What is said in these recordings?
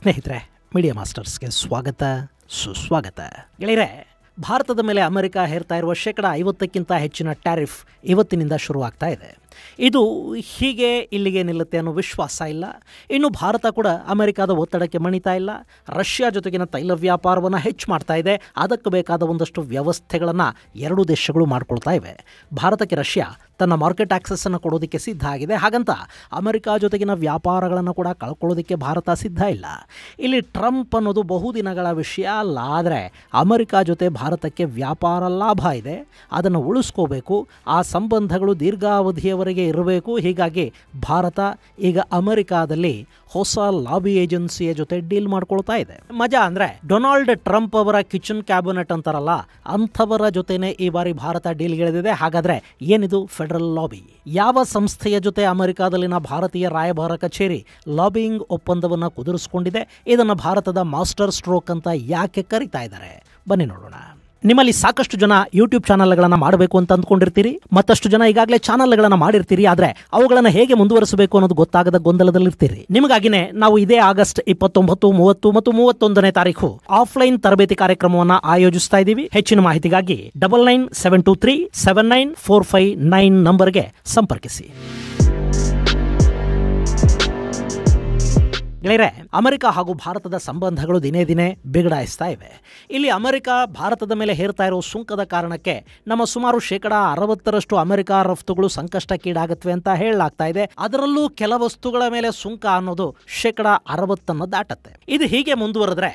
ಸ್ನೇಹಿತರೆ, ಮೀಡಿಯಾ ಮಾಸ್ಟರ್ಸ್ಗೆ ಸ್ವಾಗತ ಸುಸ್ವಾಗತ. ಗೆಳೆಯರೆ, ಭಾರತದ ಮೇಲೆ ಅಮೆರಿಕ ಹೇರ್ತಾ ಇರುವ 50%ಕ್ಕಿಂತ ಹೆಚ್ಚಿನ ಟ್ಯಾರಿಫ್ ಇವತ್ತಿನಿಂದ ಶುರುವಾಗ್ತಾ ಇದೆ. ಇದು ಹೀಗೆ ಇಲ್ಲಿಗೆ ನಿಲ್ಲುತ್ತೆ ಅನ್ನೋ ವಿಶ್ವಾಸ ಇಲ್ಲ. ಇನ್ನು ಭಾರತ ಕೂಡ ಅಮೆರಿಕದ ಒತ್ತಡಕ್ಕೆ ಮಣಿತಾ ಇಲ್ಲ. ರಷ್ಯಾ ಜೊತೆಗಿನ ತೈಲ ವ್ಯಾಪಾರವನ್ನು ಹೆಚ್ಚು ಮಾಡ್ತಾ ಇದೆ. ಅದಕ್ಕೆ ಬೇಕಾದ ಒಂದಷ್ಟು ವ್ಯವಸ್ಥೆಗಳನ್ನು ಎರಡೂ ದೇಶಗಳು ಮಾಡ್ಕೊಳ್ತಾ ಇವೆ. ಭಾರತಕ್ಕೆ ರಷ್ಯಾ ತನ್ನ ಮಾರ್ಕೆಟ್ ಆಕ್ಸೆಸ್ಸನ್ನು ಕೊಡೋದಕ್ಕೆ ಸಿದ್ಧ ಆಗಿದೆ. ಹಾಗಂತ ಅಮೆರಿಕ ಜೊತೆಗಿನ ವ್ಯಾಪಾರಗಳನ್ನು ಕೂಡ ಕಳ್ಕೊಳ್ಳೋದಕ್ಕೆ ಭಾರತ ಸಿದ್ಧ ಇಲ್ಲ. ಇಲ್ಲಿ ಟ್ರಂಪ್ ಅನ್ನೋದು ಬಹುದಿನಗಳ ವಿಷಯ ಅಲ್ಲ. ಆದರೆ ಅಮೆರಿಕ ಜೊತೆ ಭಾರತಕ್ಕೆ ವ್ಯಾಪಾರ ಲಾಭ ಇದೆ. ಅದನ್ನು ಉಳಿಸ್ಕೋಬೇಕು. ಆ ಸಂಬಂಧಗಳು ದೀರ್ಘಾವಧಿಯವರೆಗೆ ಇರಬೇಕು. ಹೀಗಾಗಿ ಭಾರತ ಈಗ ಅಮೆರಿಕಾದಲ್ಲಿ ಹೊಸ ಲಾಬಿ ಏಜೆನ್ಸಿಯ ಜೊತೆ ಡೀಲ್ ಮಾಡ್ಕೊಳ್ತಾ ಇದೆ. ಮಜಾ ಅಂದರೆ ಡೊನಾಲ್ಡ್ ಟ್ರಂಪ್ ಅವರ ಕಿಚನ್ ಕ್ಯಾಬಿನೆಟ್ ಅಂತಾರಲ್ಲ, ಅಂಥವರ ಜೊತೆನೇ ಈ ಬಾರಿ ಭಾರತ ಡೀಲ್ಗಿಳಿದಿದೆ. ಹಾಗಾದರೆ ಏನಿದು ಫೆಡರಲ್ ಲಾಬಿ? ಯಾವ ಸಂಸ್ಥೆಯ ಜೊತೆ ಅಮೆರಿಕಾದಲ್ಲಿನ ಭಾರತೀಯ ರಾಯಭಾರ ಕಚೇರಿ ಲಾಬಿಯಿಂಗ್ ಒಪ್ಪಂದವನ್ನು ಕುದುರಿಸಿಕೊಂಡಿದೆ? ಇದನ್ನು ಭಾರತದ ಮಾಸ್ಟರ್ ಸ್ಟ್ರೋಕ್ ಅಂತ ಯಾಕೆ ಕರೀತಾ ಇದ್ದಾರೆ? ಬನ್ನಿ ನೋಡೋಣ. ನಿಮ್ಮಲ್ಲಿ ಸಾಕಷ್ಟು ಜನ ಯೂಟ್ಯೂಬ್ ಚಾನಲ್ಗಳನ್ನು ಮಾಡಬೇಕು ಅಂತ ಅಂದ್ಕೊಂಡಿರ್ತೀರಿ. ಮತ್ತಷ್ಟು ಜನ ಈಗಾಗಲೇ ಚಾನಲ್ಗಳನ್ನು ಮಾಡಿರ್ತೀರಿ. ಆದರೆ ಅವುಗಳನ್ನು ಹೇಗೆ ಮುಂದುವರಿಸಬೇಕು ಅನ್ನೋದು ಗೊತ್ತಾಗದ ಗೊಂದಲದಲ್ಲಿರ್ತೀರಿ. ನಿಮಗಾಗಿನೇ ನಾವು ಇದೇ ಆಗಸ್ಟ್ 29, 30 ಮತ್ತು 31ನೇ ತಾರೀಕು ಆಫ್ಲೈನ್ ತರಬೇತಿ ಕಾರ್ಯಕ್ರಮವನ್ನು ಆಯೋಜಿಸ್ತಾ ಇದ್ದೀವಿ. ಹೆಚ್ಚಿನ ಮಾಹಿತಿಗಾಗಿ 9972379459 ನಂಬರ್ಗೆ ಸಂಪರ್ಕಿಸಿ. ಗೆಳೆಯರೆ, ಅಮೆರಿಕ ಹಾಗೂ ಭಾರತದ ಸಂಬಂಧಗಳು ದಿನೇ ದಿನೇ ಬಿಗಡಾಯಿಸ್ತಾ ಇವೆ. ಇಲ್ಲಿ ಅಮೆರಿಕ ಭಾರತದ ಮೇಲೆ ಹೇರ್ತಾ ಇರೋ ಸುಂಕದ ಕಾರಣಕ್ಕೆ ನಮ್ಮ ಸುಮಾರು 60% ಅಮೆರಿಕ ರಫ್ತುಗಳು ಸಂಕಷ್ಟಕ್ಕೀಡಾಗತ್ವೆ ಅಂತ ಹೇಳಲಾಗ್ತಾ ಇದೆ. ಅದರಲ್ಲೂ ಕೆಲ ವಸ್ತುಗಳ ಮೇಲೆ ಸುಂಕ ಅನ್ನೋದು 60% ದಾಟತ್ತೆ. ಇದು ಹೀಗೆ ಮುಂದುವರೆದ್ರೆ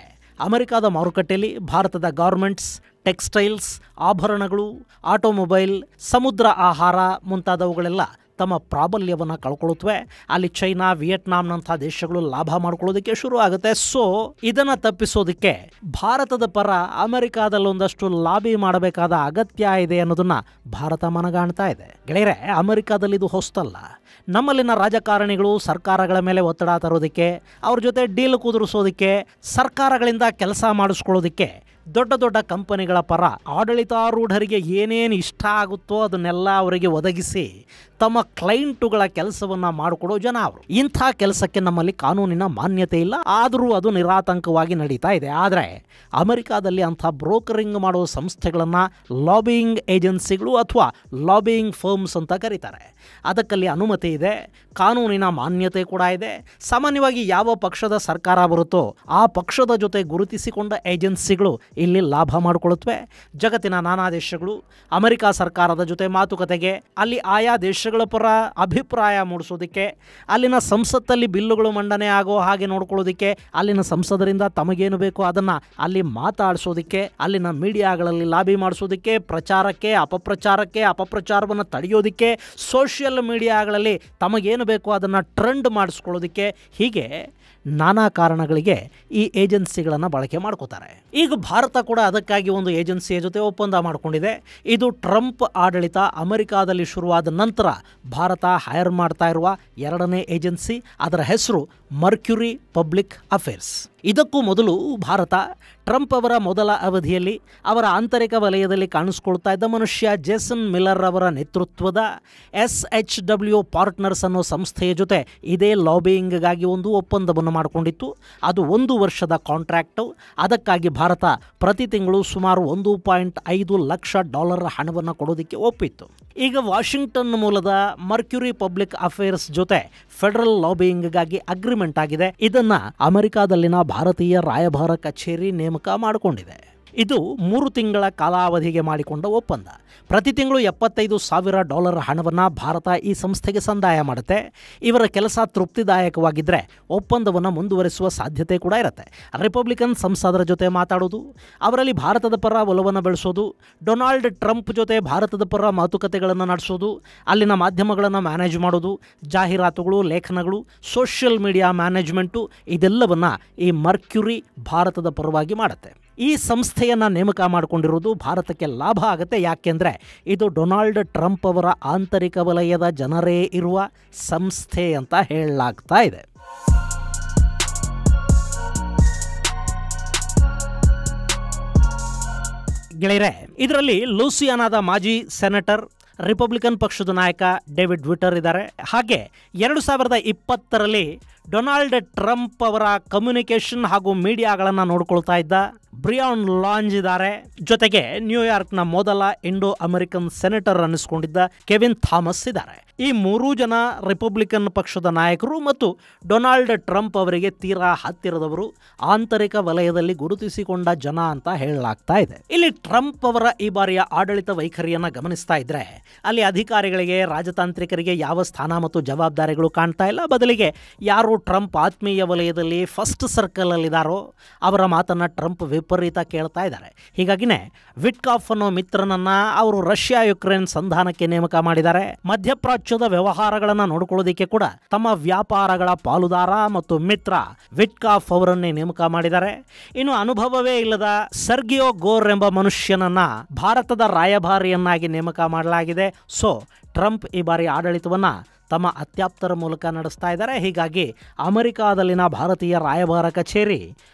ಅಮೆರಿಕದ ಮಾರುಕಟ್ಟೆಯಲ್ಲಿ ಭಾರತದ ಗಾರ್ಮೆಂಟ್ಸ್, ಟೆಕ್ಸ್ಟೈಲ್ಸ್, ಆಭರಣಗಳು, ಆಟೋಮೊಬೈಲ್, ಸಮುದ್ರ ಆಹಾರ ಮುಂತಾದವುಗಳೆಲ್ಲ ತಮ್ಮ ಪ್ರಾಬಲ್ಯವನ್ನು ಕಳ್ಕೊಳ್ಳುತ್ತವೆ. ಅಲ್ಲಿ ಚೈನಾ, ವಿಯೆಟ್ನಾಂನಂಥ ದೇಶಗಳು ಲಾಭ ಮಾಡ್ಕೊಳ್ಳೋದಕ್ಕೆ ಶುರು ಆಗುತ್ತೆ. ಸೊ ಇದನ್ನು ತಪ್ಪಿಸೋದಕ್ಕೆ ಭಾರತದ ಪರ ಅಮೆರಿಕಾದಲ್ಲೊಂದಷ್ಟು ಲಾಬಿ ಮಾಡಬೇಕಾದ ಅಗತ್ಯ ಇದೆ ಅನ್ನೋದನ್ನ ಭಾರತ ಮನಗಾಣ್ತಾ ಇದೆ. ಗೆಳೆಯರೆ, ಅಮೆರಿಕಾದಲ್ಲಿ ಇದು ಹೊಸ್ತಲ್ಲ. ನಮ್ಮಲ್ಲಿನ ರಾಜಕಾರಣಿಗಳು ಸರ್ಕಾರಗಳ ಮೇಲೆ ಒತ್ತಡ ತರೋದಕ್ಕೆ, ಅವ್ರ ಜೊತೆ ಡೀಲ್ ಕುದುರಿಸೋದಕ್ಕೆ, ಸರ್ಕಾರಗಳಿಂದ ಕೆಲಸ ಮಾಡಿಸ್ಕೊಳ್ಳೋದಕ್ಕೆ ದೊಡ್ಡ ದೊಡ್ಡ ಕಂಪನಿಗಳ ಪರ ಆಡಳಿತಾರೂಢರಿಗೆ ಏನೇನು ಇಷ್ಟ ಆಗುತ್ತೋ ಅದನ್ನೆಲ್ಲ ಅವರಿಗೆ ಒದಗಿಸಿ ತಮ್ಮ ಕ್ಲೈಂಟುಗಳ ಕೆಲಸವನ್ನು ಮಾಡಿಕೊಡೋ ಜನ ಅವರು. ಇಂಥ ಕೆಲಸಕ್ಕೆ ನಮ್ಮಲ್ಲಿ ಕಾನೂನಿನ ಮಾನ್ಯತೆ ಇಲ್ಲ. ಆದರೂ ಅದು ನಿರಾತಂಕವಾಗಿ ನಡೀತಾ ಇದೆ. ಆದರೆ ಅಮೆರಿಕಾದಲ್ಲಿ ಅಂಥ ಬ್ರೋಕರಿಂಗ್ ಮಾಡೋ ಸಂಸ್ಥೆಗಳನ್ನು ಲಾಬಿಯಿಂಗ್ ಏಜೆನ್ಸಿಗಳು ಅಥವಾ ಲಾಬಿಯಿಂಗ್ ಫರ್ಮ್ಸ್ ಅಂತ ಕರೀತಾರೆ. ಅದಕ್ಕಲ್ಲಿ ಅನುಮತಿ ಇದೆ, ಕಾನೂನಿನ ಮಾನ್ಯತೆ ಕೂಡ ಇದೆ. ಸಾಮಾನ್ಯವಾಗಿ ಯಾವ ಪಕ್ಷದ ಸರ್ಕಾರ ಬರುತ್ತೋ ಆ ಪಕ್ಷದ ಜೊತೆ ಗುರುತಿಸಿಕೊಂಡ ಏಜೆನ್ಸಿಗಳು ಇಲ್ಲಿ ಲಾಭ ಮಾಡಿಕೊಳ್ಳುತ್ತವೆ. ಜಗತ್ತಿನ ನಾನಾ ದೇಶಗಳು ಅಮೆರಿಕ ಸರ್ಕಾರದ ಜೊತೆ ಮಾತುಕತೆಗೆ, ಅಲ್ಲಿ ಆಯಾ ದೇಶಗಳ ಪರ ಅಭಿಪ್ರಾಯ ಮೂಡಿಸೋದಕ್ಕೆ, ಅಲ್ಲಿನ ಸಂಸತ್ತಲ್ಲಿ ಬಿಲ್ಲುಗಳು ಮಂಡನೆ ಆಗೋ ಹಾಗೆ ನೋಡ್ಕೊಳ್ಳೋದಕ್ಕೆ, ಅಲ್ಲಿನ ಸಂಸದರಿಂದ ತಮಗೇನು ಬೇಕೋ ಅದನ್ನು ಅಲ್ಲಿ ಮಾತಾಡಿಸೋದಕ್ಕೆ, ಅಲ್ಲಿನ ಮೀಡಿಯಾಗಳಲ್ಲಿ ಲಾಬಿ ಮಾಡಿಸೋದಕ್ಕೆ, ಪ್ರಚಾರಕ್ಕೆ, ಅಪಪ್ರಚಾರವನ್ನು ತಡೆಯೋದಕ್ಕೆ, ಸೋಷಿಯಲ್ ಮೀಡಿಯಾಗಳಲ್ಲಿ ತಮಗೇನು ಬೇಕೋ ಅದನ್ನು ಟ್ರೆಂಡ್ ಮಾಡಿಸ್ಕೊಳ್ಳೋದಕ್ಕೆ, ಹೀಗೆ ನಾನಾ ಕಾರಣಗಳಿಗೆ ಈ ಏಜೆನ್ಸಿಗಳನ್ನು ಬಳಕೆ ಮಾಡ್ಕೋತಾರೆ. ಈಗ ಭಾರತ ಕೂಡ ಅದಕ್ಕಾಗಿ ಒಂದು ಏಜೆನ್ಸಿಯ ಜೊತೆ ಒಪ್ಪಂದ ಮಾಡಿಕೊಂಡಿದೆ. ಇದು ಟ್ರಂಪ್ ಆಡಳಿತ ಅಮೆರಿಕಾದಲ್ಲಿ ಶುರುವಾದ ನಂತರ ಭಾರತ ಹೈರ್ ಮಾಡ್ತಾ ಇರುವ 2ನೇ ಏಜೆನ್ಸಿ. ಅದರ ಹೆಸರು ಮರ್ಕ್ಯುರಿ ಪಬ್ಲಿಕ್ ಅಫೇರ್ಸ್. ಇದಕ್ಕೂ ಮೊದಲು ಭಾರತ ಟ್ರಂಪ್ ಅವರ ಮೊದಲ ಅವಧಿಯಲ್ಲಿ ಅವರ ಆಂತರಿಕ ವಲಯದಲ್ಲಿ ಕಾಣಿಸ್ಕೊಳ್ತಾ ಇದ್ದ ಮನುಷ್ಯ ಜೇಸನ್ ಮಿಲ್ಲರ್ ಅವರ ನೇತೃತ್ವದ SHW ಪಾರ್ಟ್ನರ್ಸ್ ಅನ್ನೋ ಸಂಸ್ಥೆಯ ಜೊತೆ ಇದೇ ಲಾಬಿಯಿಂಗ್ಗಾಗಿ ಒಂದು ಒಪ್ಪಂದವನ್ನು ಮಾಡಿಕೊಂಡಿತ್ತು. ಅದು 1 ವರ್ಷದ ಕಾಂಟ್ರಾಕ್ಟು. ಅದಕ್ಕಾಗಿ ಭಾರತ ಪ್ರತಿ ತಿಂಗಳು ಸುಮಾರು $1.5 ಲಕ್ಷ ಹಣವನ್ನು ಕೊಡೋದಕ್ಕೆ ಒಪ್ಪಿತ್ತು. ಈಗ ವಾಷಿಂಗ್ಟನ್ ಮೂಲದ ಮರ್ಕ್ಯುರಿ ಪಬ್ಲಿಕ್ ಅಫೇರ್ಸ್ ಜೊತೆ ಫೆಡರಲ್ ಲಾಬಿಯಿಂಗ್ಗಾಗಿ ಅಗ್ರಿಮೆಂಟ್ ಆಗಿದೆ. ಇದನ್ನ ಅಮೆರಿಕಾದಲ್ಲಿನ ಭಾರತೀಯ ರಾಯಭಾರ ಕಚೇರಿ ನೇಮಕ ಮಾಡಿಕೊಂಡಿದೆ. ಇದು 3 ತಿಂಗಳ ಕಾಲಾವಧಿಗೆ ಮಾಡಿಕೊಂಡ ಒಪ್ಪಂದ. ಪ್ರತಿ ತಿಂಗಳು $75,000 ಹಣವನ್ನು ಭಾರತ ಈ ಸಂಸ್ಥೆಗೆ ಸಂದಾಯ ಮಾಡುತ್ತೆ. ಇವರ ಕೆಲಸ ತೃಪ್ತಿದಾಯಕವಾಗಿದ್ದರೆ ಒಪ್ಪಂದವನ್ನು ಮುಂದುವರಿಸುವ ಸಾಧ್ಯತೆ ಕೂಡ ಇರುತ್ತೆ. ರಿಪಬ್ಲಿಕನ್ ಸಂಸದರ ಜೊತೆ ಮಾತಾಡೋದು, ಅವರಲ್ಲಿ ಭಾರತದ ಪರ ಒಲವನ್ನು ಬೆಳೆಸೋದು, ಡೊನಾಲ್ಡ್ ಟ್ರಂಪ್ ಜೊತೆ ಭಾರತದ ಪರ ಮಾತುಕತೆಗಳನ್ನು ನಡೆಸೋದು, ಅಲ್ಲಿನ ಮಾಧ್ಯಮಗಳನ್ನು ಮ್ಯಾನೇಜ್ ಮಾಡೋದು, ಜಾಹೀರಾತುಗಳು, ಲೇಖನಗಳು, ಸೋಷಿಯಲ್ ಮೀಡಿಯಾ ಮ್ಯಾನೇಜ್ಮೆಂಟು, ಇದೆಲ್ಲವನ್ನು ಈ ಮರ್ಕ್ಯುರಿ ಭಾರತದ ಪರವಾಗಿ ಮಾಡುತ್ತೆ. ಈ ಸಂಸ್ಥೆಯನ್ನು ನೇಮಕ ಮಾಡಿಕೊಂಡಿರೋದು ಭಾರತಕ್ಕೆ ಲಾಭ ಆಗುತ್ತೆ. ಯಾಕೆಂದರೆ ಇದು ಡೊನಾಲ್ಡ್ ಟ್ರಂಪ್ ಅವರ ಆಂತರಿಕ ವಲಯದ ಜನರೇ ಇರುವ ಸಂಸ್ಥೆ ಅಂತ ಹೇಳಲಾಗ್ತಾ ಇದೆ. ಗೆಳೆಯರೆ, ಇದರಲ್ಲಿ ಲೂಸಿಯಾನಾದ ಮಾಜಿ ಸೆನೆಟರ್ ರಿಪಬ್ಲಿಕನ್ ಪಕ್ಷದ ನಾಯಕ ಡೇವಿಡ್ ವಿಟರ್ ಇದ್ದಾರೆ. ಹಾಗೆ 2020ರಲ್ಲಿ ಡೊನಾಲ್ಡ್ ಟ್ರಂಪ್ ಅವರ ಕಮ್ಯುನಿಕೇಷನ್ ಹಾಗೂ ಮೀಡಿಯಾಗಳನ್ನು ನೋಡ್ಕೊಳ್ತಾ ಇದ್ದ ಬ್ರಿಯಾನ್ ಲಾಂಜ್ ಇದ್ದಾರೆ. ಜೊತೆಗೆ ನ್ಯೂಯಾರ್ಕ್ನ ಮೊದಲ ಇಂಡೋ ಅಮೆರಿಕನ್ ಸೆನೆಟರ್ ಅನ್ನಿಸ್ಕೊಂಡಿದ್ದ ಕೆವಿನ್ ಥಾಮಸ್ ಇದ್ದಾರೆ. ಈ 3 ಜನ ರಿಪಬ್ಲಿಕನ್ ಪಕ್ಷದ ನಾಯಕರು ಮತ್ತು ಡೊನಾಲ್ಡ್ ಟ್ರಂಪ್ ಅವರಿಗೆ ತೀರಾ ಹತ್ತಿರದವರು, ಆಂತರಿಕ ವಲಯದಲ್ಲಿ ಗುರುತಿಸಿಕೊಂಡ ಜನ ಅಂತ ಹೇಳಲಾಗ್ತಾ ಇದೆ. ಇಲ್ಲಿ ಟ್ರಂಪ್ ಅವರ ಈ ಬಾರಿಯ ಆಡಳಿತ ವೈಖರಿಯನ್ನ ಗಮನಿಸ್ತಾ ಇದ್ರೆ ಅಲ್ಲಿ ಅಧಿಕಾರಿಗಳಿಗೆ, ರಾಜತಾಂತ್ರಿಕರಿಗೆ ಯಾವ ಸ್ಥಾನ ಮತ್ತು ಜವಾಬ್ದಾರಿಗಳು ಕಾಣ್ತಾ ಇಲ್ಲ. ಬದಲಿಗೆ ಯಾರು ಟ್ರಂಪ್ ಆತ್ಮೀಯ ವಲಯದಲ್ಲಿ ಫಸ್ಟ್ ಸರ್ಕಲ್ ಅಲ್ಲಿದ್ದಾರೋ ಅವರ ಮಾತನ್ನ ಟ್ರಂಪ್ ವಿಪರೀತ ಕೇಳ್ತಾ ಇದ್ದಾರೆ. ಹೀಗಾಗಿನೇ ವಿಟ್ಕಾಫ್ ಅನ್ನೋ ಮಿತ್ರನನ್ನ ಅವರು ರಷ್ಯಾ ಯುಕ್ರೇನ್ ಸಂಧಾನಕ್ಕೆ ನೇಮಕ ಮಾಡಿದ್ದಾರೆ. ಮಧ್ಯಪ್ರಾಚ್ಯದ ವ್ಯವಹಾರಗಳನ್ನ ನೋಡಿಕೊಳ್ಳೋದಕ್ಕೆ ಕೂಡ ತಮ್ಮ ವ್ಯಾಪಾರಗಳ ಪಾಲುದಾರ ಮತ್ತು ಮಿತ್ರ ವಿಟ್ಕಾಫ್ ಅವರನ್ನೇ ನೇಮಕ ಮಾಡಿದ್ದಾರೆ. ಇನ್ನು ಅನುಭವವೇ ಇಲ್ಲದ ಸರ್ಗಿಯೋ ಗೋರ್ ಎಂಬ ಮನುಷ್ಯನನ್ನ ಭಾರತದ ರಾಯಭಾರಿಯನ್ನಾಗಿ ನೇಮಕ ಮಾಡಲಾಗಿದೆ. ಸೊ ಟ್ರಂಪ್ ಈ ಬಾರಿ ಆಡಳಿತವನ್ನ ತಮ್ಮ ಅತ್ಯಾಪ್ತರ ಮೂಲಕ ನಡೆಸ್ತಾ ಇದ್ದಾರೆ. ಹೀಗಾಗಿ ಅಮೆರಿಕಾದಲ್ಲಿನ ಭಾರತೀಯ ರಾಯಭಾರ ಕಚೇರಿ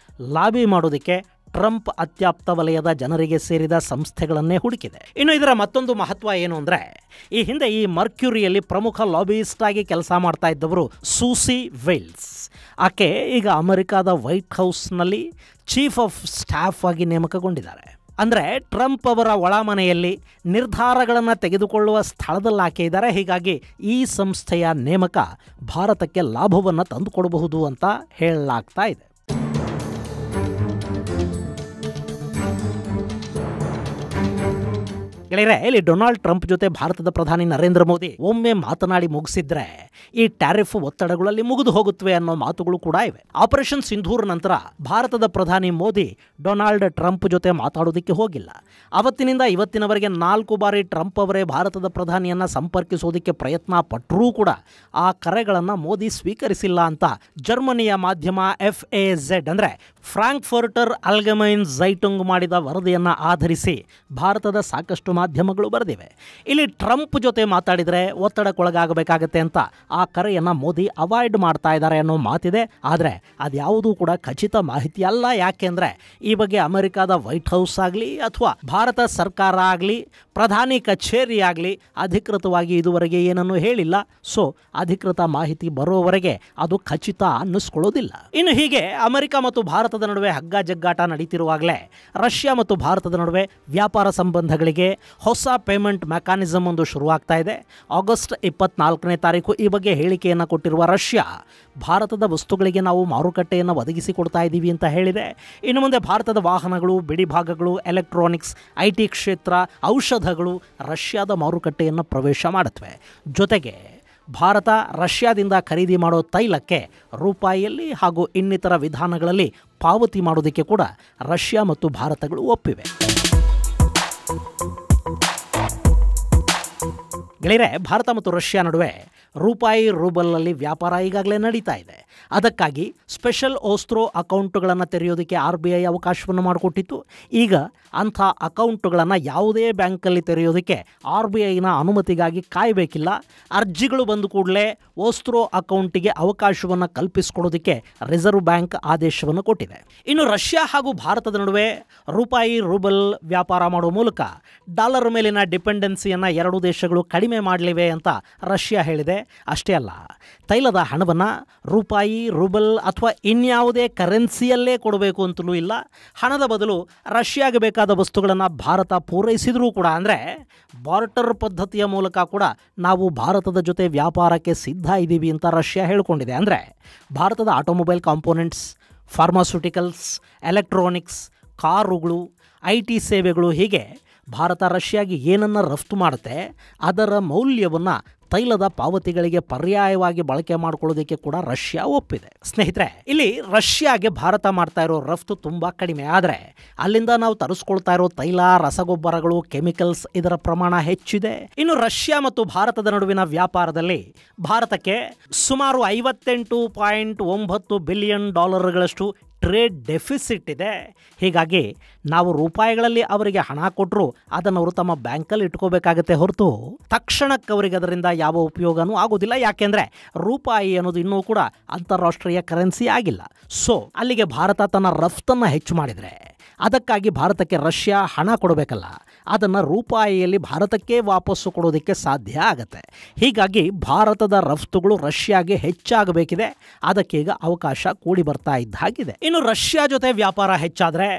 ಲಾಬಿ ಮಾಡೋದಕ್ಕೆ ಟ್ರಂಪ್ ಅತ್ಯಾಪ್ತ ವಲಯದ ಜನರಿಗೆ ಸೇರಿದ ಸಂಸ್ಥೆಗಳನ್ನೇ ಹುಡುಕಿದೆ. ಇನ್ನು ಇದರ ಮತ್ತೊಂದು ಮಹತ್ವ ಏನು ಅಂದರೆ, ಈ ಹಿಂದೆ ಈ ಮರ್ಕ್ಯುರಿಯಲ್ಲಿ ಪ್ರಮುಖ ಲಾಬಿಯಿಸ್ಟ್ ಆಗಿ ಕೆಲಸ ಮಾಡ್ತಾ ಇದ್ದವರು ಸೂಸಿ ವೇಲ್ಸ್. ಆಕೆ ಈಗ ಅಮೆರಿಕಾದ ವೈಟ್ ಹೌಸ್ನಲ್ಲಿ ಚೀಫ್ ಆಫ್ ಸ್ಟಾಫ್ ಆಗಿ ನೇಮಕಗೊಂಡಿದ್ದಾರೆ. ಅಂದರೆ ಟ್ರಂಪ್ ಅವರ ಒಳಮನೆಯಲ್ಲಿ ನಿರ್ಧಾರಗಳನ್ನು ತೆಗೆದುಕೊಳ್ಳುವ ಸ್ಥಳದಲ್ಲಿ ಆಕೆ ಇದ್ದಾರೆ. ಹೀಗಾಗಿ ಈ ಸಂಸ್ಥೆಯ ನೇಮಕ ಭಾರತಕ್ಕೆ ಲಾಭವನ್ನು ತಂದುಕೊಡಬಹುದು ಅಂತ ಹೇಳಲಾಗ್ತಾ ಇದೆ. ಗೆಳೆಯರೆ, ಇಲ್ಲಿ ಡೊನಾಲ್ಡ್ ಟ್ರಂಪ್ ಜೊತೆ ಭಾರತದ ಪ್ರಧಾನಿ ನರೇಂದ್ರ ಮೋದಿ ಒಮ್ಮೆ ಮಾತನಾಡಿ ಮುಗಿಸಿದ್ರೆ ಈ ಟ್ಯಾರಿಫ್ ಒತ್ತಡಗಳಲ್ಲಿ ಮುಗಿದು ಹೋಗುತ್ತವೆ ಅನ್ನೋ ಮಾತುಗಳು ಕೂಡ ಇವೆ. ಆಪರೇಷನ್ ಸಿಂಧೂರ್ ನಂತರ ಭಾರತದ ಪ್ರಧಾನಿ ಮೋದಿ ಡೊನಾಲ್ಡ್ ಟ್ರಂಪ್ ಜೊತೆ ಮಾತಾಡೋದಕ್ಕೆ ಹೋಗಿಲ್ಲ. ಅವತ್ತಿನಿಂದ ಇವತ್ತಿನವರೆಗೆ 4 ಬಾರಿ ಟ್ರಂಪ್ ಅವರೇ ಭಾರತದ ಪ್ರಧಾನಿಯನ್ನ ಸಂಪರ್ಕಿಸೋದಕ್ಕೆ ಪ್ರಯತ್ನ ಪಟ್ಟರೂ ಕೂಡ ಆ ಕರೆಗಳನ್ನು ಮೋದಿ ಸ್ವೀಕರಿಸಿಲ್ಲ ಅಂತ ಜರ್ಮನಿಯ ಮಾಧ್ಯಮ FAZ ಅಂದರೆ ಫ್ರಾಂಕ್ಫರ್ಟರ್ ಅಲ್ಗೆಮೈನ್ ಝೈಟುಂಗ್ ಮಾಡಿದ ವರದಿಯನ್ನು ಆಧರಿಸಿ ಭಾರತದ ಸಾಕಷ್ಟು ಮಾಧ್ಯಮಗಳು ಬರೆದಿವೆ. ಇಲ್ಲಿ ಟ್ರಂಪ್ ಜೊತೆ ಮಾತಾಡಿದರೆ ಒತ್ತಡಕ್ಕೊಳಗಾಗಬೇಕಾಗತ್ತೆ ಅಂತ ಆ ಕರೆಯನ್ನು ಮೋದಿ ಅವಾಯ್ಡ್ ಮಾಡ್ತಾ ಇದ್ದಾರೆ ಅನ್ನೋ ಮಾತಿದೆ. ಆದರೆ ಅದ್ಯಾವುದೂ ಕೂಡ ಖಚಿತ ಮಾಹಿತಿ ಅಲ್ಲ. ಯಾಕೆಂದರೆ ಈ ಬಗ್ಗೆ ಅಮೆರಿಕಾದ ವೈಟ್ ಹೌಸ್ ಆಗಲಿ ಅಥವಾ ಭಾರತ ಸರ್ಕಾರ ಆಗಲಿ ಪ್ರಧಾನಿ ಕಚೇರಿ ಆಗಲಿ ಅಧಿಕೃತವಾಗಿ ಇದುವರೆಗೆ ಏನನ್ನು ಹೇಳಿಲ್ಲ. ಸೊ ಅಧಿಕೃತ ಮಾಹಿತಿ ಬರೋವರೆಗೆ ಅದು ಖಚಿತ ಅನ್ನಿಸ್ಕೊಳ್ಳೋದಿಲ್ಲ. ಇನ್ನು ಹೀಗೆ ಅಮೆರಿಕ ಮತ್ತು ಭಾರತದ ನಡುವೆ ಹಗ್ಗ ಜಗ್ಗಾಟ ನಡೀತಿರುವಾಗಲೇ ರಷ್ಯಾ ಮತ್ತು ಭಾರತದ ನಡುವೆ ವ್ಯಾಪಾರ ಸಂಬಂಧಗಳಿಗೆ ಹೊಸ ಪೇಮೆಂಟ್ ಮೆಕ್ಯಾನಿಸಮ್ ಒಂದು ಶುರುವಾಗ್ತಾ ಇದೆ. ಆಗಸ್ಟ್ 24ನೇ ತಾರೀಕು ಈ ಬಗ್ಗೆ ಹೇಳಿಕೆಯನ್ನು ಕೊಟ್ಟಿರುವ ರಷ್ಯಾ ಭಾರತದ ವಸ್ತುಗಳಿಗೆ ನಾವು ಮಾರುಕಟ್ಟೆಯನ್ನು ಒದಗಿಸಿಕೊಡ್ತಾ ಇದ್ದೀವಿ ಅಂತ ಹೇಳಿದೆ. ಇನ್ನು ಮುಂದೆ ಭಾರತದ ವಾಹನಗಳು, ಬಿಡಿಭಾಗಗಳು, ಎಲೆಕ್ಟ್ರಾನಿಕ್ಸ್, IT ಕ್ಷೇತ್ರ, ಔಷಧಗಳು ರಷ್ಯಾದ ಮಾರುಕಟ್ಟೆಯನ್ನು ಪ್ರವೇಶ ಮಾಡುತ್ತವೆ. ಜೊತೆಗೆ ಭಾರತ ರಷ್ಯಾದಿಂದ ಖರೀದಿ ಮಾಡೋ ತೈಲಕ್ಕೆ ರೂಪಾಯಿಯಲ್ಲಿ ಹಾಗೂ ಇನ್ನಿತರ ವಿಧಾನಗಳಲ್ಲಿ ಪಾವತಿ ಮಾಡೋದಕ್ಕೆ ಕೂಡ ರಷ್ಯಾ ಮತ್ತು ಭಾರತಗಳು ಒಪ್ಪಿವೆ. ಗೆಳೆಯರೆ, ಭಾರತ ಮತ್ತು ರಷ್ಯಾ ನಡುವೆ ರೂಪಾಯಿ ರೂಬಲ್ನಲ್ಲಿ ವ್ಯಾಪಾರ ಈಗಾಗಲೇ ನಡೀತಾ ಇದೆ. ಅದಕ್ಕಾಗಿ ಸ್ಪೆಷಲ್ ಓಸ್ಟ್ರೋ ಅಕೌಂಟ್ಗಳನ್ನು ತೆರೆಯೋದಕ್ಕೆ RBI ಅವಕಾಶವನ್ನು ಮಾಡಿಕೊಟ್ಟಿತ್ತು. ಈಗ ಅಂಥ ಅಕೌಂಟ್ಗಳನ್ನು ಯಾವುದೇ ಬ್ಯಾಂಕಲ್ಲಿ ತೆರೆಯೋದಕ್ಕೆ RBIನ ಅನುಮತಿಗಾಗಿ ಕಾಯಬೇಕಿಲ್ಲ. ಅರ್ಜಿಗಳು ಬಂದ ಕೂಡಲೇ ಓಸ್ಟ್ರೋ ಅಕೌಂಟಿಗೆ ಅವಕಾಶವನ್ನು ಕಲ್ಪಿಸಿಕೊಡೋದಕ್ಕೆ ರಿಸರ್ವ್ ಬ್ಯಾಂಕ್ ಆದೇಶವನ್ನು ಕೊಟ್ಟಿದೆ. ಇನ್ನು ರಷ್ಯಾ ಹಾಗೂ ಭಾರತದ ನಡುವೆ ರೂಪಾಯಿ ರೂಬಲ್ ವ್ಯಾಪಾರ ಮಾಡುವ ಮೂಲಕ ಡಾಲರ್ ಮೇಲಿನ ಡಿಪೆಂಡೆನ್ಸಿಯನ್ನು ಎರಡೂ ದೇಶಗಳು ಕಡಿಮೆ ಮಾಡಲಿವೆ ಅಂತ ರಷ್ಯಾ ಹೇಳಿದೆ. ಅಷ್ಟೇ ಅಲ್ಲ, ತೈಲದ ಹಣವನ್ನು ರೂಪಾಯಿ, ರೂಬಲ್ ಅಥವಾ ಇನ್ಯಾವುದೇ ಕರೆನ್ಸಿಯಲ್ಲೇ ಕೊಡಬೇಕು ಅಂತಲೂ ಇಲ್ಲ. ಹಣದ ಬದಲು ರಷ್ಯಾಗೆ ಬೇಕಾದ ವಸ್ತುಗಳನ್ನು ಭಾರತ ಪೂರೈಸಿದರೂ ಕೂಡ, ಅಂದರೆ ಬಾರ್ಟರ್ ಪದ್ಧತಿಯ ಮೂಲಕ ಕೂಡ ನಾವು ಭಾರತದ ಜೊತೆ ವ್ಯಾಪಾರಕ್ಕೆ ಸಿದ್ಧ ಇದ್ದೀವಿ ಅಂತ ರಷ್ಯಾ ಹೇಳಿಕೊಂಡಿದೆ. ಅಂದರೆ ಭಾರತದ ಆಟೋಮೊಬೈಲ್ ಕಾಂಪೋನೆಂಟ್ಸ್, ಫಾರ್ಮಾಸ್ಯೂಟಿಕಲ್ಸ್, ಎಲೆಕ್ಟ್ರಾನಿಕ್ಸ್, ಕಾರುಗಳು, IT ಸೇವೆಗಳು, ಹೀಗೆ ಭಾರತ ರಷ್ಯಾಗೆ ಏನನ್ನು ರಫ್ತು ಮಾಡುತ್ತೆ ಅದರ ಮೌಲ್ಯವನ್ನು ತೈಲದ ಪಾವತಿಗಳಿಗೆ ಪರ್ಯಾಯವಾಗಿ ಬಳಕೆ ಮಾಡಿಕೊಳ್ಳೋದಕ್ಕೆ ಕೂಡ ರಷ್ಯಾ ಒಪ್ಪಿದೆ. ಸ್ನೇಹಿತರೆ, ಇಲ್ಲಿ ರಷ್ಯಾಗೆ ಭಾರತ ಮಾಡ್ತಾ ಇರೋ ರಫ್ತು ತುಂಬ ಕಡಿಮೆ. ಆದರೆ ಅಲ್ಲಿಂದ ನಾವು ತರಿಸ್ಕೊಳ್ತಾ ಇರೋ ತೈಲ, ರಸಗೊಬ್ಬರಗಳು, ಕೆಮಿಕಲ್ಸ್ ಇದರ ಪ್ರಮಾಣ ಹೆಚ್ಚಿದೆ. ಇನ್ನು ರಷ್ಯಾ ಮತ್ತು ಭಾರತದ ನಡುವಿನ ವ್ಯಾಪಾರದಲ್ಲಿ ಭಾರತಕ್ಕೆ ಸುಮಾರು $58.9 ಬಿಲಿಯನ್ ಟ್ರೇಡ್ ಡೆಫಿಸಿಟ್ ಇದೆ. ಹೀಗಾಗಿ ನಾವು ರೂಪಾಯಿಗಳಲ್ಲಿ ಅವರಿಗೆ ಹಣ ಕೊಟ್ಟರು ಅದನ್ನು ಅವರು ತಮ್ಮ ಬ್ಯಾಂಕಲ್ಲಿ ಇಟ್ಕೋಬೇಕಾಗತ್ತೆ ಹೊರತು ತಕ್ಷಣಕ್ಕೆ ಅವರಿಗೆ ಅದರಿಂದ ಯಾವ ಉಪಯೋಗನೂ ಆಗೋದಿಲ್ಲ. ಯಾಕೆಂದರೆ ರೂಪಾಯಿ ಅನ್ನೋದು ಇನ್ನೂ ಕೂಡ ಅಂತಾರಾಷ್ಟ್ರೀಯ ಕರೆನ್ಸಿ ಆಗಿಲ್ಲ. ಸೊ ಅಲ್ಲಿಗೆ ಭಾರತ ತನ್ನ ರಫ್ತನ್ನು ಹೆಚ್ಚು ಮಾಡಿದರೆ ಅದಕ್ಕಾಗಿ ಭಾರತಕ್ಕೆ ರಷ್ಯಾ ಹಣ ಕೊಡಬೇಕಲ್ಲ, ಅದನ್ನು ರೂಪಾಯಿಯಲ್ಲಿ ಭಾರತಕ್ಕೆ ವಾಪಸ್ಸು ಕೊಡೋದಕ್ಕೆ ಸಾಧ್ಯ ಆಗುತ್ತೆ. ಹೀಗಾಗಿ ಭಾರತದ ರಫ್ತುಗಳು ರಷ್ಯಾಗೆ ಹೆಚ್ಚಾಗಬೇಕಿದೆ. ಅದಕ್ಕೀಗ ಅವಕಾಶ ಕೂಡಿ ಬರ್ತಾ ಇದ್ದ ಹಾಗಿದೆ. ಇನ್ನು ರಷ್ಯಾ ಜೊತೆ ವ್ಯಾಪಾರ ಹೆಚ್ಚಾದರೆ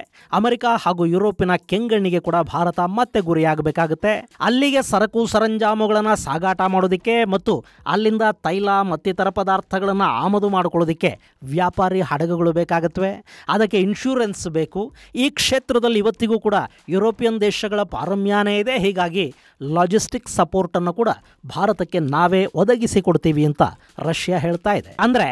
ಅಮೆರಿಕ ಹಾಗೂ ಯುರೋಪಿನ ಕೆಂಗಣ್ಣಿಗೆ ಕೂಡ ಭಾರತ ಮತ್ತೆ ಗುರಿಯಾಗಬೇಕಾಗುತ್ತೆ. ಅಲ್ಲಿಗೆ ಸರಕು ಸರಂಜಾಮುಗಳನ್ನು ಸಾಗಾಟ ಮಾಡೋದಕ್ಕೆ ಮತ್ತು ಅಲ್ಲಿಂದ ತೈಲ ಮತ್ತಿತರ ಪದಾರ್ಥಗಳನ್ನು ಆಮದು ಮಾಡಿಕೊಳ್ಳೋದಕ್ಕೆ ವ್ಯಾಪಾರಿ ಹಡಗುಗಳು ಬೇಕಾಗುತ್ತವೆ. ಅದಕ್ಕೆ ಇನ್ಶೂರೆನ್ಸ್ ಬೇಕು. ಈ ಕ್ಷೇತ್ರದಲ್ಲಿ ಇವತ್ತಿಗೂ ಕೂಡ ಯುರೋಪಿಯನ್ ದೇಶಗಳ ಪಾರಮ್ಯನೇ ಇದೆ. ಹೀಗಾಗಿ ಲಾಜಿಸ್ಟಿಕ್ ಸಪೋರ್ಟನ್ನು ಕೂಡ ಭಾರತಕ್ಕೆ ನಾವೇ ಒದಗಿಸಿಕೊಡ್ತೀವಿ ಅಂತ ರಷ್ಯಾ ಹೇಳ್ತಾ ಇದೆ. ಅಂದರೆ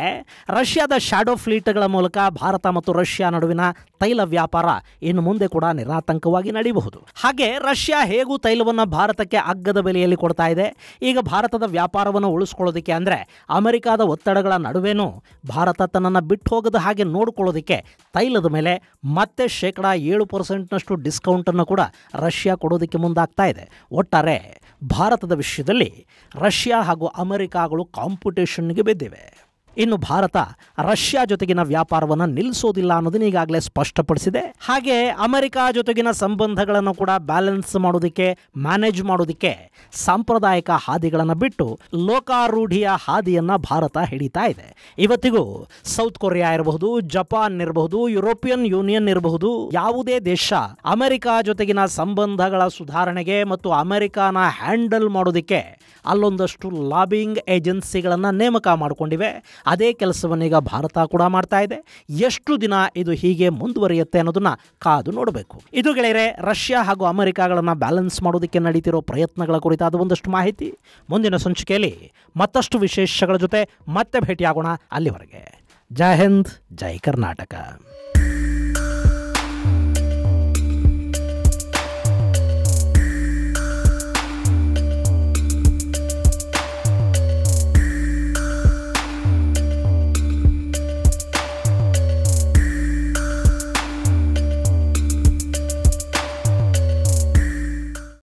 ರಷ್ಯಾದ ಶಾಡೋ ಫ್ಲೀಟ್ಗಳ ಮೂಲಕ ಭಾರತ ಮತ್ತು ರಷ್ಯಾ ನಡುವಿನ ತೈಲ ವ್ಯಾಪಾರ ಇನ್ನು ಮುಂದೆ ಕೂಡ ನಿರಾತಂಕವಾಗಿ ನಡೆಯಬಹುದು. ಹಾಗೆ ರಷ್ಯಾ ಹೇಗೂ ತೈಲವನ್ನು ಭಾರತಕ್ಕೆ ಅಗ್ಗದ ಬೆಲೆಯಲ್ಲಿ ಕೊಡ್ತಾ ಇದೆ. ಈಗ ಭಾರತದ ವ್ಯಾಪಾರವನ್ನು ಉಳಿಸ್ಕೊಳ್ಳೋದಕ್ಕೆ ಅಂದರೆ ಅಮೆರಿಕಾದ ಒತ್ತಡಗಳ ನಡುವೆನೂ ಭಾರತ ತನ್ನನ್ನು ಬಿಟ್ಟು ಹೋಗದ ಹಾಗೆ ನೋಡಿಕೊಳ್ಳೋದಕ್ಕೆ ತೈಲದ ಮೇಲೆ ಮತ್ತೆ 7% ಡಿಸ್ಕೌಂಟನ್ನು ಕೂಡ ರಷ್ಯಾ ಕೊಡೋದಕ್ಕೆ ಮುಂದಾಗ್ತಾ ಇದೆ. ಒಟ್ಟಾರೆ ಭಾರತದ ವಿಷಯದಲ್ಲಿ ರಷ್ಯಾ ಹಾಗೂ ಅಮೆರಿಕಾಗಳು ಕಾಂಪಿಟೇಷನ್ಗೆ ಬಿದ್ದಿವೆ. ಇನ್ನು ಭಾರತ ರಷ್ಯಾ ಜೊತೆಗಿನ ವ್ಯಾಪಾರವನ್ನು ನಿಲ್ಲಿಸೋದಿಲ್ಲ ಅನ್ನೋದನ್ನ ಈಗಾಗಲೇ ಸ್ಪಷ್ಟಪಡಿಸಿದೆ. ಹಾಗೆ ಅಮೆರಿಕ ಜೊತೆಗಿನ ಸಂಬಂಧಗಳನ್ನು ಕೂಡ ಬ್ಯಾಲೆನ್ಸ್ ಮಾಡೋದಕ್ಕೆ, ಮ್ಯಾನೇಜ್ ಮಾಡೋದಕ್ಕೆ ಸಾಂಪ್ರದಾಯಿಕ ಹಾದಿಗಳನ್ನು ಬಿಟ್ಟು ಲೋಕಾರೂಢಿಯ ಹಾದಿಯನ್ನು ಭಾರತ ಹಿಡಿತಾ ಇದೆ. ಇವತ್ತಿಗೂ ಸೌತ್ ಕೊರಿಯಾ ಇರಬಹುದು, ಜಪಾನ್ ಇರಬಹುದು, ಯುರೋಪಿಯನ್ ಯೂನಿಯನ್ ಇರಬಹುದು, ಯಾವುದೇ ದೇಶ ಅಮೆರಿಕ ಜೊತೆಗಿನ ಸಂಬಂಧಗಳ ಸುಧಾರಣೆಗೆ ಮತ್ತು ಅಮೆರಿಕಾನ ಹ್ಯಾಂಡಲ್ ಮಾಡೋದಕ್ಕೆ ಅಲ್ಲೊಂದಷ್ಟು ಲಾಬಿಂಗ್ ಏಜೆನ್ಸಿಗಳನ್ನು ನೇಮಕ ಮಾಡಿಕೊಂಡಿವೆ. ಅದೇ ಕೆಲಸವನ್ನೀಗ ಭಾರತ ಕೂಡ ಮಾಡ್ತಾ ಇದೆ. ಎಷ್ಟು ದಿನ ಇದು ಹೀಗೆ ಮುಂದುವರಿಯುತ್ತೆ ಅನ್ನೋದನ್ನ ಕಾದು ನೋಡಬೇಕು. ಇದು ಗೆಳೆಯರೆ, ರಷ್ಯಾ ಹಾಗೂ ಅಮೆರಿಕಾಗಳನ್ನು ಬ್ಯಾಲೆನ್ಸ್ ಮಾಡೋದಕ್ಕೆ ನಡೀತಿರೋ ಪ್ರಯತ್ನಗಳ ಕುರಿತಾದ ಒಂದಷ್ಟು ಮಾಹಿತಿ. ಮುಂದಿನ ಸಂಚಿಕೆಯಲ್ಲಿ ಮತ್ತಷ್ಟು ವಿಶೇಷಗಳ ಜೊತೆ ಮತ್ತೆ ಭೇಟಿಯಾಗೋಣ. ಅಲ್ಲಿವರೆಗೆ ಜೈ ಹಿಂದ್, ಜೈ ಕರ್ನಾಟಕ.